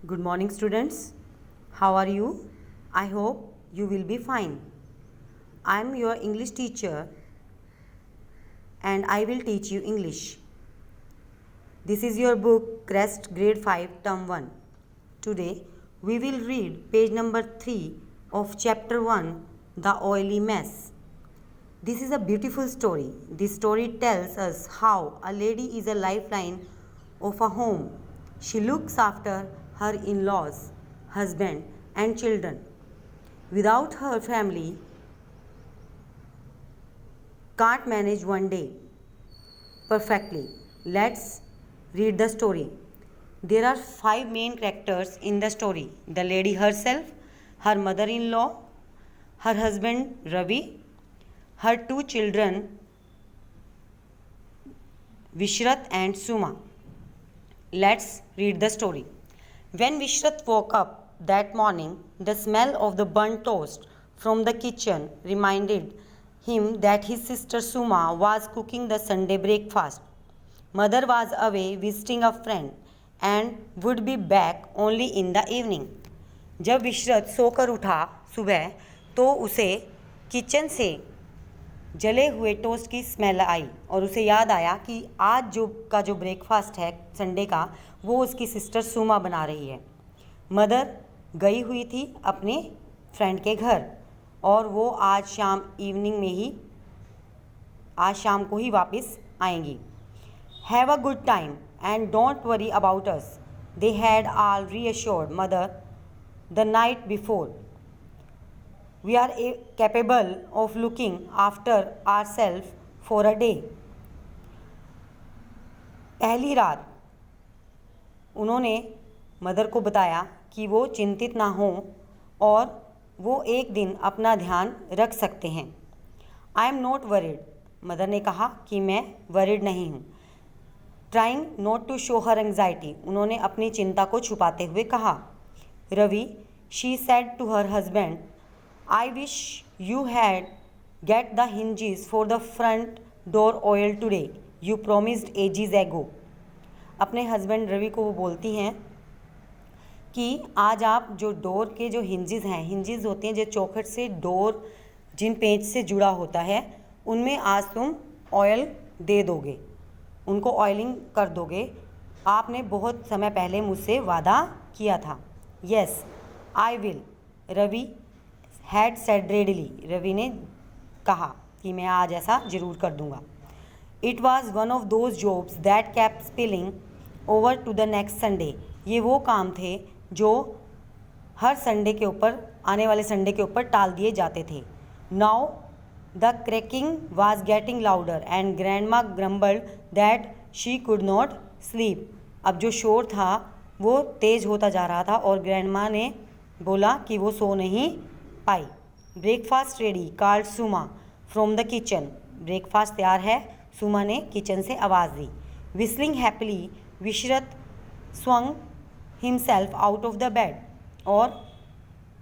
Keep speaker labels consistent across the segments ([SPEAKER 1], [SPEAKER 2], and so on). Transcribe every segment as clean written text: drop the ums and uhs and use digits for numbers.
[SPEAKER 1] Good morning, students. How are you? I hope you will be fine. I am your English teacher and I will teach you English. This is your book Crest Grade 5 Term 1. Today we will read page number 3 of chapter 1, The Oily Mess. This is a beautiful story. This story tells us how a lady is a lifeline of a home. She looks after her in-laws, husband and children. Without her, family can't manage one day perfectly. Let's read the story. There are 5 main characters in the story: the lady herself, her mother-in-law, her husband Ravi, her 2 children Vishrat and Suma. Let's read the story. When Vishrat woke up that morning, the smell of the burnt toast from the kitchen reminded him that his sister Suma was cooking the Sunday breakfast. Mother was away visiting a friend and would be back only in the evening. जब विशरत सोकर उठा सुबह तो उसे kitchen से जले हुए toast की स्मेल आई और उसे याद आया कि आज जो ब्रेकफास्ट है संडे का वो उसकी सिस्टर सुमा बना रही है। मदर गई हुई थी अपने फ्रेंड के घर और वो आज शाम को ही वापस आएंगी। Have a good time and don't worry about us, they had all reassured mother the night before. We are capable of looking after ourselves for a day. पहली रात उन्होंने मदर को बताया कि वो चिंतित ना हो और वो एक दिन अपना ध्यान रख सकते हैं। I am not worried. Mother ने कहा कि मैं worried नहीं हूँ। Trying not to show her anxiety. उन्होंने अपनी चिंता को छुपाते हुए कहा। Ravi, she said to her husband, I wish you had get the hinges for the front door oil today. You promised ages ago. अपने हस्बैंड रवि को वो बोलती हैं कि आज आप जो डोर के जो हिंजेस हैं, हिंजेस होते हैं जो चौखट से डोर जिन पेंच से जुड़ा होता है उनमें आज तुम ऑयल दे दोगे, उनको ऑयलिंग कर दोगे। आपने बहुत समय पहले मुझसे वादा किया था। Yes, I will. Ravi had said readily, Ravi ने कहा कि मैं आज ऐसा ज़रूर कर दूंगा। It was one of those jobs that kept spilling over to the next Sunday. ये वो काम थे जो हर संडे के ऊपर, आने वाले संडे के ऊपर टाल दिए जाते थे। Now the cracking was getting louder and grandma grumbled that she could not sleep. अब जो शोर था वो तेज़ होता जा रहा था और ग्रैंडमा ने बोला कि वो सो नहीं पाई। Breakfast ready called Suma from the kitchen. Breakfast तैयार है, सुमा ने किचन से आवाज़ दी। Whistling happily Vishrat swung himself out of the bed. और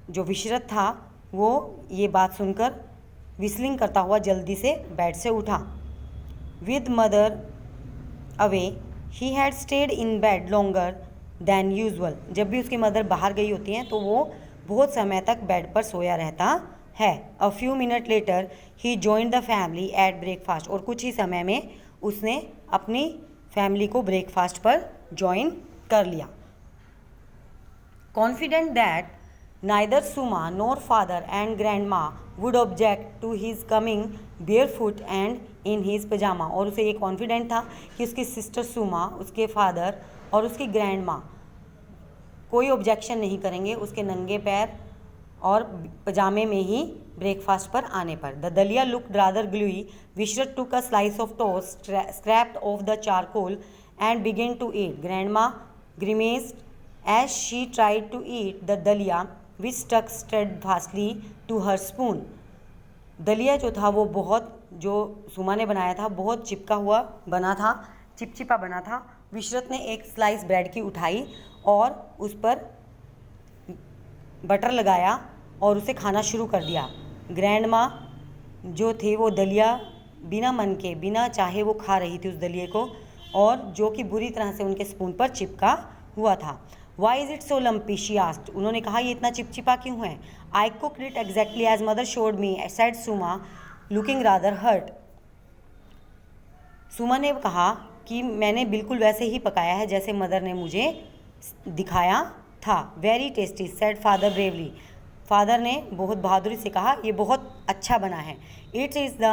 [SPEAKER 1] जो विशरत था वो ये बात सुनकर विस्लिंग करता हुआ जल्दी से बेड से उठा। With mother away he had stayed in bed longer than usual. जब भी उसकी मदर बाहर गई होती हैं तो वो बहुत समय तक बेड पर सोया रहता है। A few minute later he joined the family at breakfast. और कुछ ही समय में उसने अपनी फैमिली को ब्रेकफास्ट पर ज्वाइन कर लिया। Confident that neither Suma nor father and grandma would object to his coming barefoot and in his pyjama. और उसे ये कॉन्फिडेंट था कि उसकी सिस्टर सुमा, उसके फादर और उसकी ग्रैंडमा कोई ऑब्जेक्शन नहीं करेंगे उसके नंगे पैर और पजामे में ही ब्रेकफास्ट पर आने पर। The dalia looked rather gluey. Vishrat took a slice of toast scraped off the charcoal and began to eat. Grandma grimaced as she tried to eat the dalia which stuck steadfastly to her spoon. दलिया जो था वो जो सुमा ने बनाया था बहुत चिपचिपा बना था। विशरत ने एक स्लाइस ब्रेड की उठाई और उस पर बटर लगाया और उसे खाना शुरू कर दिया। ग्रैंडमा जो थे वो दलिया बिना मन के, बिना चाहे वो खा रही थी उस दलिए को, और जो कि बुरी तरह से उनके स्पून पर चिपका हुआ था। Why is it so lumpy she asked, उन्होंने कहा ये इतना चिपचिपा क्यों है। I cooked it exactly as mother showed me said Suma looking rather hurt, Suma ने कहा कि मैंने बिल्कुल वैसे ही पकाया है जैसे मदर ने मुझे दिखाया था। Very tasty said father bravely, father ने बहुत बहादुरी से कहा ये बहुत अच्छा बना है। इट इज़ द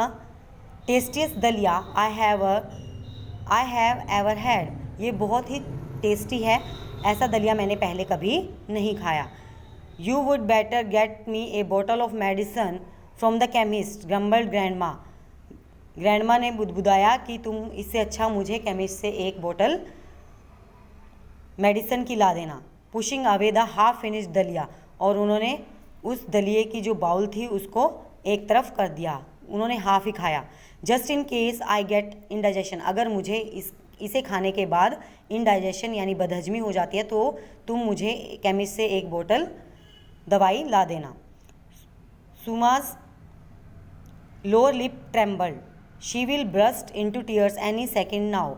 [SPEAKER 1] टेस्टीएस्ट दलिया आई हैव एवर हैड, ये बहुत ही टेस्टी है, ऐसा दलिया मैंने पहले कभी नहीं खाया। You would better get me a bottle of medicine from the chemist grumbled grandma, grandma ने बुदबुदाया कि तुम इससे अच्छा मुझे केमिस्ट से एक बोतल मेडिसन की ला देना। Pushing away the half finished दलिया, और उन्होंने उस दलिए की जो बाउल थी उसको एक तरफ कर दिया, उन्होंने हाफ ही खाया। Just in case I get indigestion, अगर मुझे इसे खाने के बाद इंडाइजेशन यानी बदहजमी हो जाती है तो तुम मुझे केमिस्ट से एक बोतल दवाई ला देना। Suma's lower lip trembled, she will burst into tears any second now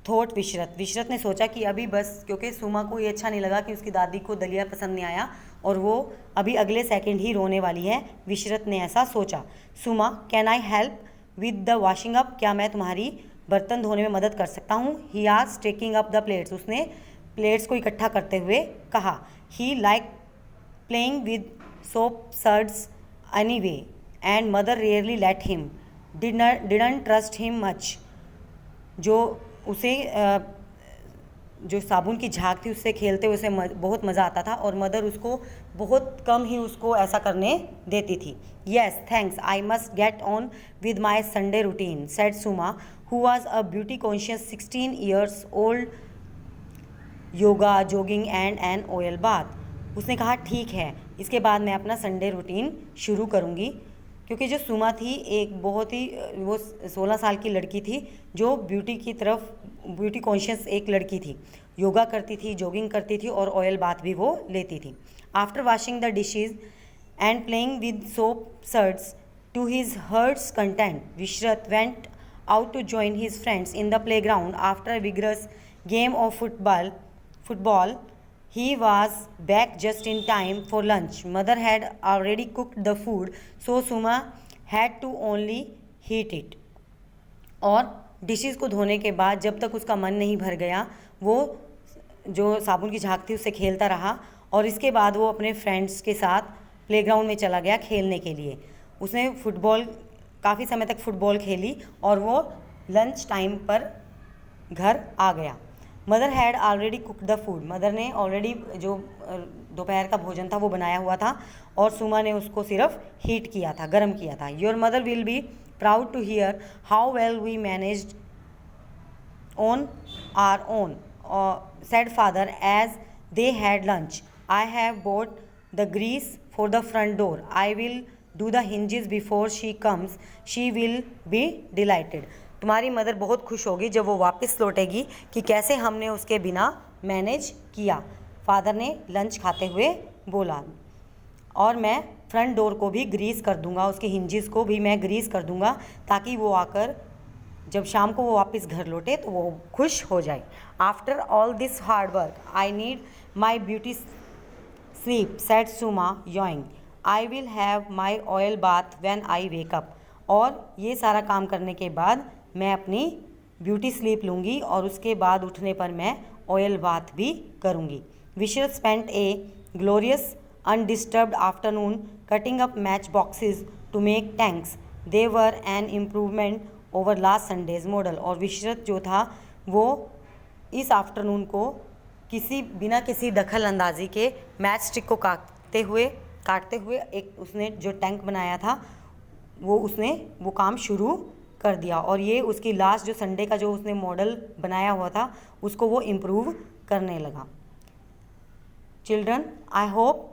[SPEAKER 1] thought Vishrat, Vishrat ने सोचा कि अभी बस, क्योंकि सुमा को ये अच्छा नहीं लगा कि उसकी दादी को दलिया पसंद नहीं आया और वो अभी अगले सेकंड ही रोने वाली है, विशरत ने ऐसा सोचा। Suma can I help with the washing up, क्या मैं तुम्हारी बर्तन धोने में मदद कर सकता हूँ। He as taking up the plates, उसने प्लेट्स को इकट्ठा करते हुए कहा। He like playing with soap suds anyway and mother rarely let him, didn't trust him much, जो उसे जो साबुन की झाग थी उससे खेलते हुए उसे बहुत मज़ा आता था और मदर उसको बहुत कम ही उसको ऐसा करने देती थी। Yes thanks, I must get on with my Sunday routine said Suma who was a beauty conscious 16 years old, yoga jogging and an oil bath. उसने कहा ठीक है, इसके बाद मैं अपना संडे रूटीन शुरू करूँगी, क्योंकि जो सुमा थी एक बहुत ही वो 16 साल की लड़की थी जो ब्यूटी की तरफ ब्यूटी कॉन्शियस एक लड़की थी, योगा करती थी, जॉगिंग करती थी और ऑयल बाथ भी वो लेती थी। After washing the dishes and playing with soap suds to his heart's content, Vishrat went out to join his friends in the playground after a vigorous game of football. He was back just in time for lunch. Mother had already cooked the food, so Suma had to only heat it. और dishes को धोने के बाद जब तक उसका मन नहीं भर गया वो जो साबुन की झाग थी उससे खेलता रहा और इसके बाद वो अपने फ्रेंड्स के साथ प्लेग्राउंड में चला गया खेलने के लिए। उसने फुटबॉल काफ़ी समय तक फुटबॉल खेली और वो लंच टाइम पर घर आ गया। Mother had already cook the food, mother ने ऑलरेडी जो दोपहर का भोजन था वो बनाया हुआ था और सुमा ने उसको सिर्फ हीट किया था, गर्म किया था। Your mother will be proud to hear how well we managed on our own said father as they had lunch. I have bought the grease for the front door, I will do the hinges before she comes, she will be delighted. तुम्हारी mother बहुत खुश होगी जब वो वापस लौटेगी कि कैसे हमने उसके बिना मैनेज किया, फादर ने लंच खाते हुए बोला। और मैं फ्रंट डोर को भी ग्रीस कर दूंगा, उसके हिंजेस को भी मैं ग्रीस कर दूंगा ताकि वो आकर जब शाम को वो वापस घर लौटे तो वो खुश हो जाए। After all this hard work I need my beauty sleep said Suma yawning, I will have my oil bath when I wake up. और ये सारा काम करने के बाद मैं अपनी ब्यूटी स्लीप लूँगी और उसके बाद उठने पर मैं ऑयल बाथ भी करूँगी। Vishrat spent a glorious undisturbed afternoon cutting up match boxes to make tanks, they were an improvement over last Sunday's model. और विशरत जो था वो इस आफ्टरनून को बिना किसी दखल अंदाजी के मैच स्टिक को काटते हुए एक उसने जो टैंक बनाया था उसने वो काम शुरू कर दिया और ये उसकी लास्ट जो संडे का जो उसने मॉडल बनाया हुआ था उसको वो इम्प्रूव करने लगा। Children, I hope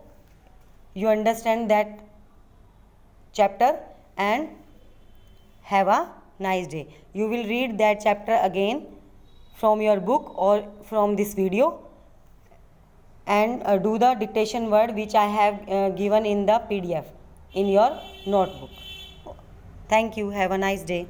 [SPEAKER 1] you understand that chapter and have a nice day. You will read that chapter again from your book or from this video and do the dictation word which I have given in the PDF in your notebook. Thank you. Have a nice day.